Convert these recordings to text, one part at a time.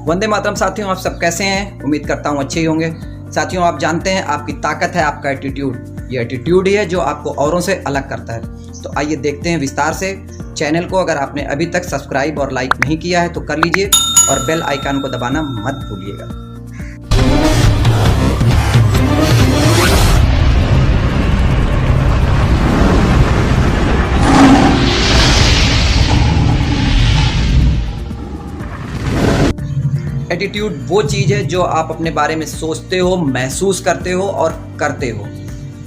वंदे मातरम साथियों, आप सब कैसे हैं? उम्मीद करता हूँ अच्छे ही होंगे। साथियों, आप जानते हैं आपकी ताकत है आपका एटीट्यूड। ये एटीट्यूड ही है जो आपको औरों से अलग करता है। तो आइए देखते हैं विस्तार से। चैनल को अगर आपने अभी तक सब्सक्राइब और लाइक नहीं किया है तो कर लीजिए और बेल आइकन को दबाना मत भूलिएगा। एटीट्यूड वो चीज़ है जो आप अपने बारे में सोचते हो, महसूस करते हो और करते हो।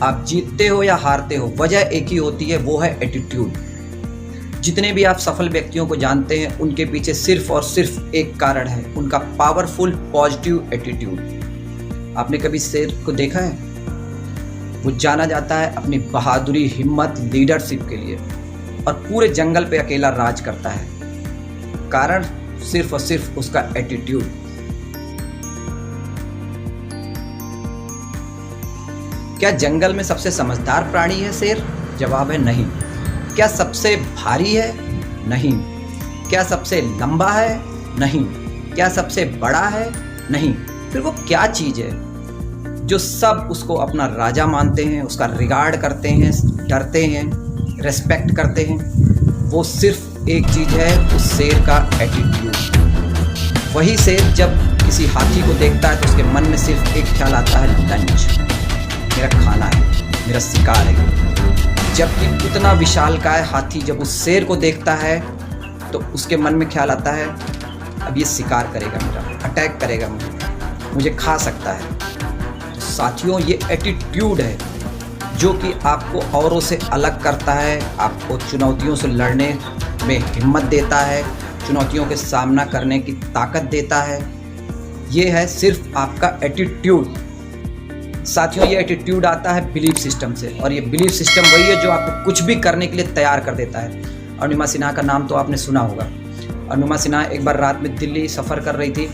आप जीतते हो या हारते हो, वजह एक ही होती है, वो है एटीट्यूड। जितने भी आप सफल व्यक्तियों को जानते हैं उनके पीछे सिर्फ और सिर्फ एक कारण है, उनका पावरफुल पॉजिटिव एटीट्यूड। आपने कभी शेर को देखा है? वो जाना जाता है अपनी बहादुरी, हिम्मत, लीडरशिप के लिए और पूरे जंगल पे अकेला राज करता है। कारण सिर्फ और सिर्फ उसका एटीट्यूड। क्या जंगल में सबसे समझदार प्राणी है शेर? जवाब है नहीं। क्या सबसे भारी है? नहीं। क्या सबसे लंबा है? नहीं। क्या सबसे बड़ा है? नहीं। फिर वो क्या चीज है जो सब उसको अपना राजा मानते हैं, उसका रिगार्ड करते हैं, डरते हैं, रेस्पेक्ट करते हैं? वो सिर्फ एक चीज है, उस शेर का एटीट्यूड। वही शेर जब किसी हाथी को देखता है तो उसके मन में सिर्फ एक ख्याल आता है, लंच, मेरा खाना है, मेरा शिकार है। जबकि उतना विशालकाय हाथी जब उस शेर को देखता है तो उसके मन में ख्याल आता है, अब ये शिकार करेगा, मेरा अटैक करेगा, मुझे खा सकता है। तो साथियों, ये एटीट्यूड है जो कि आपको औरों से अलग करता है, आपको चुनौतियों से लड़ने में हिम्मत देता है, चुनौतियों के सामना करने की ताकत देता है। ये है सिर्फ आपका एटीट्यूड। साथियों, ये एटीट्यूड आता है बिलीफ सिस्टम से, और ये बिलीफ सिस्टम वही है जो आपको कुछ भी करने के लिए तैयार कर देता है। अरुणिमा सिन्हा का नाम तो आपने सुना होगा। अरुणिमा सिन्हा एक बार रात में दिल्ली सफ़र कर रही थी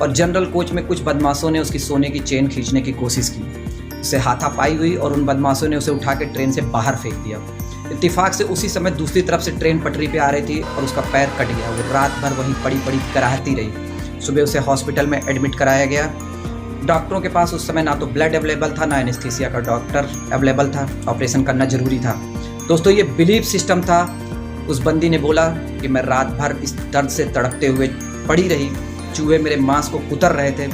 और जनरल कोच में कुछ बदमाशों ने उसकी सोने की चेन खींचने की कोशिश की। उसे हाथापाई हुई और उन बदमाशों ने उसे उठा के ट्रेन से बाहर फेंक दिया। इत्तेफाक से उसी समय दूसरी तरफ से ट्रेन पटरी पे आ रही थी और उसका पैर कट गया। वो रात भर वहीं पड़ी पड़ी कराहती रही। सुबह उसे हॉस्पिटल में एडमिट कराया गया। डॉक्टरों के पास उस समय ना तो ब्लड अवेलेबल था, ना एनेस्थीसिया का डॉक्टर अवेलेबल था। ऑपरेशन करना जरूरी था। दोस्तों, ये बिलीफ सिस्टम था। उस बंदी ने बोला कि मैं रात भर इस दर्द से तड़पते हुए पड़ी रही, चूहे मेरे मांस को कुतर रहे थे,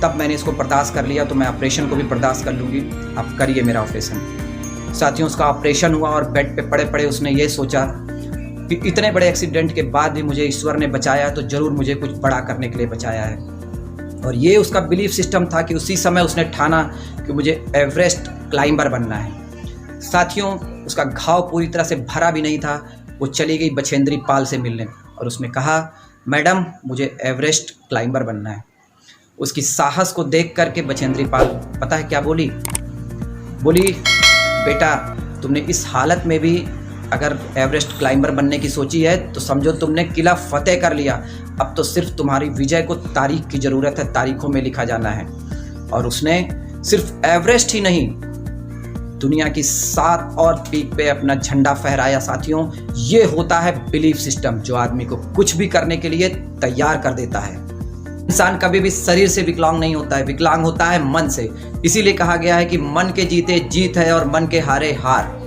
तब मैंने इसको बर्दाश्त कर लिया, तो मैं ऑपरेशन को भी बर्दाश्त कर लूँगी। आप करिए मेरा ऑपरेशन। साथियों, उसका ऑपरेशन हुआ और बेड पे पड़े पड़े उसने ये सोचा कि इतने बड़े एक्सीडेंट के बाद भी मुझे ईश्वर ने बचाया, तो ज़रूर मुझे कुछ बड़ा करने के लिए बचाया है। और ये उसका बिलीफ सिस्टम था कि उसी समय उसने ठाना कि मुझे एवरेस्ट क्लाइंबर बनना है। साथियों, उसका घाव पूरी तरह से भरा भी नहीं था। वो चली गई बछेंद्री पाल से मिलने और उसने कहा, मैडम मुझे एवरेस्ट क्लाइंबर बनना है। उसकी साहस को देख करके बछेंद्री पाल पता है क्या बोली? बोली, बेटा तुमने इस हालत में भी अगर एवरेस्ट क्लाइंबर बनने की सोची है तो समझो तुमने किला फतेह कर लिया। अब तो सिर्फ तुम्हारी विजय को तारीख की ज़रूरत है, तारीखों में लिखा जाना है। और उसने सिर्फ एवरेस्ट ही नहीं, दुनिया की 7 और पीक पे अपना झंडा फहराया। साथियों, ये होता है बिलीफ सिस्टम जो आदमी को कुछ भी करने के लिए तैयार कर देता है। इंसान कभी भी शरीर से विकलांग नहीं होता है, विकलांग होता है मन से। इसीलिए कहा गया है कि मन के जीते जीत है और मन के हारे हार।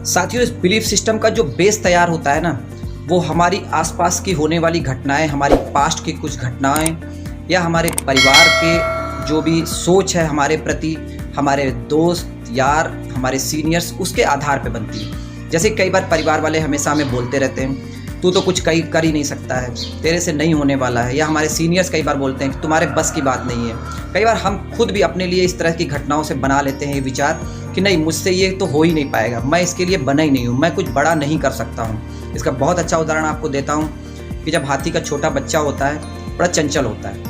साथियों, इस बिलीफ सिस्टम का जो बेस तैयार होता है ना, वो हमारी आसपास की होने वाली घटनाएं, हमारी पास्ट की कुछ घटनाएं या हमारे परिवार के जो भी सोच है हमारे प्रति, हमारे दोस्त यार, हमारे सीनियर्स, उसके आधार पे बनती है। जैसे कई बार परिवार वाले हमेशा हमें बोलते रहते हैं, तू तो कुछ कर ही नहीं सकता है, तेरे से नहीं होने वाला है। या हमारे सीनियर्स कई बार बोलते हैं कि तुम्हारे बस की बात नहीं है। कई बार हम खुद भी अपने लिए इस तरह की घटनाओं से बना लेते हैं ये विचार कि नहीं, मुझसे ये तो हो ही नहीं पाएगा, मैं इसके लिए बना ही नहीं हूँ, मैं कुछ बड़ा नहीं कर सकता हूँ। इसका बहुत अच्छा उदाहरण आपको देता हूँ कि जब हाथी का छोटा बच्चा होता है, बड़ा चंचल होता है,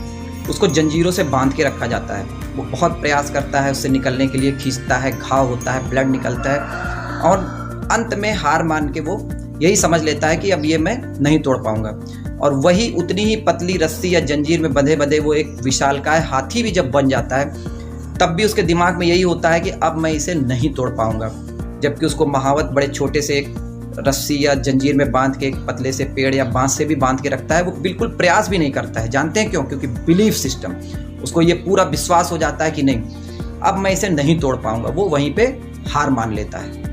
उसको जंजीरों से बांध के रखा जाता है। वो बहुत प्रयास करता है उससे निकलने के लिए, खींचता है, घाव होता है, ब्लड निकलता है और अंत में हार मान के वो यही समझ लेता है कि अब ये मैं नहीं तोड़ पाऊंगा। और वही उतनी ही पतली रस्सी या जंजीर में बंधे बंधे वो एक विशालकाय हाथी भी जब बन जाता है, तब भी उसके दिमाग में यही होता है कि अब मैं इसे नहीं तोड़ पाऊंगा। जबकि उसको महावत बड़े छोटे से एक रस्सी या जंजीर में बांध के, एक पतले से पेड़ या बांस से भी बांध के रखता है, वो बिल्कुल प्रयास भी नहीं करता है। जानते हैं क्यों? क्योंकि बिलीफ सिस्टम, उसको ये पूरा विश्वास हो जाता है कि नहीं, अब मैं इसे नहीं तोड़ पाऊंगा, वो वहीं पे हार मान लेता है।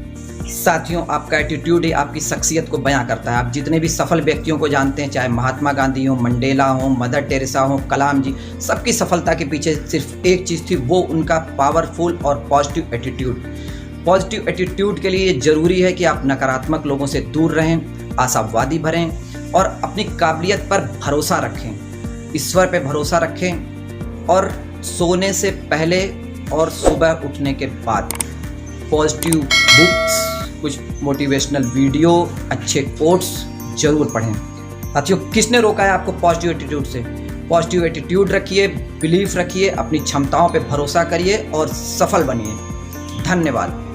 साथियों, आपका एटीट्यूड ही आपकी शख्सियत को बयां करता है। आप जितने भी सफल व्यक्तियों को जानते हैं, चाहे महात्मा गांधी हो, मंडेला हो, मदर टेरेसा हो, कलाम जी, सबकी सफलता के पीछे सिर्फ एक चीज़ थी, वो उनका पावरफुल और पॉजिटिव एटीट्यूड। पॉजिटिव एटीट्यूड के लिए ये ज़रूरी है कि आप नकारात्मक लोगों से दूर रहें, आशावादी भरें और अपनी काबिलियत पर भरोसा रखें, ईश्वर पे भरोसा रखें और सोने से पहले और सुबह उठने के बाद पॉजिटिव बुक्स, कुछ मोटिवेशनल वीडियो, अच्छे कोट्स जरूर पढ़ें। साथियों, किसने रोका है आपको पॉजिटिव एटीट्यूड से? पॉजिटिव एटीट्यूड रखिए, बिलीफ रखिए, अपनी क्षमताओं पे भरोसा करिए और सफल बनिए। धन्यवाद।